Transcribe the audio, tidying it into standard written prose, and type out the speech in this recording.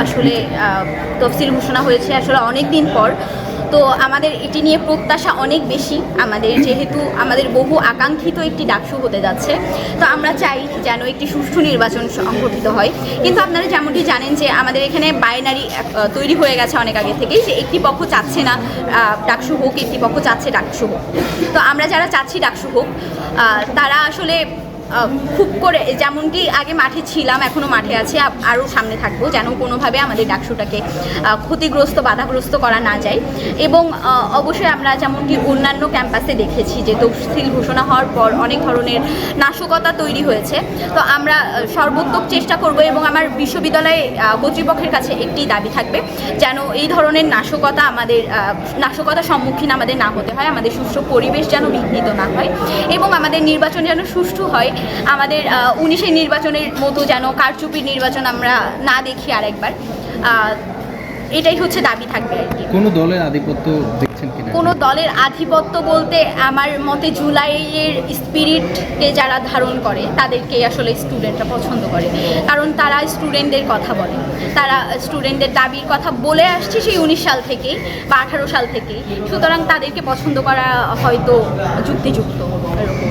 আসলে তফসিল ঘোষণা হয়েছে আসলে অনেক দিন পর। তো আমাদের এটি নিয়ে প্রত্যাশা অনেক বেশি, আমাদের যেহেতু আমাদের বহু আকাঙ্ক্ষিত একটি ডাকসু হতে যাচ্ছে। তো আমরা চাই যেন একটি সুষ্ঠু নির্বাচন সংঘটিত হয়। কিন্তু আপনারা যেমনটি জানেন যে আমাদের এখানে বাইনারি তৈরি হয়ে গেছে অনেক আগে থেকেই, যে একটি পক্ষ চাচ্ছে না ডাকসু হোক, একটি পক্ষ চাচ্ছে ডাকসু হোক। তো আমরা যারা চাচ্ছি ডাকসু হোক তারা আসলে খুব করে যেমনটি আগে মাঠে ছিলাম, এখনও মাঠে আছি, আরও সামনে থাকবো, যেন কোনোভাবে আমাদের ডাকসুটাকে ক্ষতিগ্রস্ত বাধাগ্রস্ত করা না যায়। এবং অবশ্যই আমরা যেমনটি অন্যান্য ক্যাম্পাসে দেখেছি যে তফসিল ঘোষণা হওয়ার পর অনেক ধরনের নাশকতা তৈরি হয়েছে। তো আমরা সর্বোত্তক চেষ্টা করব এবং আমার বিশ্ববিদ্যালয় কর্তৃপক্ষের কাছে একটি দাবি থাকবে যেন এই ধরনের নাশকতার সম্মুখীন আমাদের না হতে হয়, আমাদের সুষ্ঠু পরিবেশ যেন বিঘ্নিত না হয় এবং আমাদের নির্বাচন যেন সুষ্ঠু হয়। আমাদের 19-এর নির্বাচনের মতো যেন কারচুপির নির্বাচন আমরা না দেখি আরেকবার। এটাই হচ্ছে দাবি থাকবে আর কি। কোনো দলের আধিপত্য দেখছেন কিনা? কোনো দলের আধিপত্য বলতে আমার মতে জুলাইয়ের স্পিরিটকে যারা ধারণ করে তাদেরকে আসলে স্টুডেন্টরা পছন্দ করে, কারণ তারা স্টুডেন্টদের কথা বলে, তারা স্টুডেন্টদের দাবির কথা বলে আসছে সেই 19 সাল থেকেই বা 18 সাল থেকেই। সুতরাং তাদেরকে পছন্দ করা হয়তো যুক্তিযুক্ত এরকম।